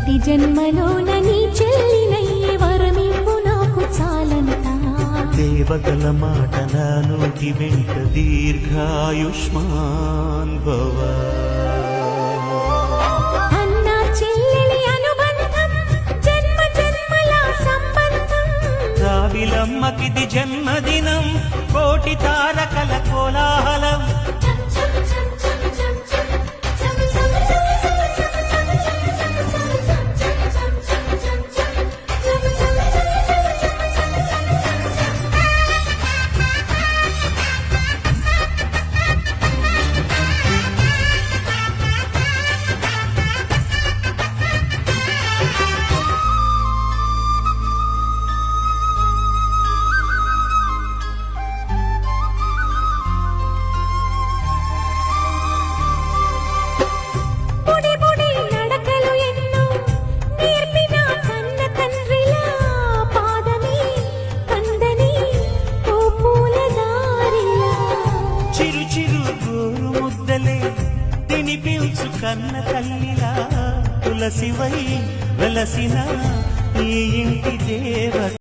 ప్రతి జన్మలోన నీ చెల్లినయ్యే వరమివ్వు నాకు చాలంతా. దేవతల మాట నా నోటి వెంట దీర్ఘాయుష్మాన్ భవ. అన్నా చెల్లెలి అనుబంధం జన్మ జన్మల సంబంధం. రావిలమ్మకిది జన్మదినం కోటి తారకల కోలాహలం. తినిపించు కన్న తల్లిలా తులసివై వెలసిన ఈ ఇంటి దేవత.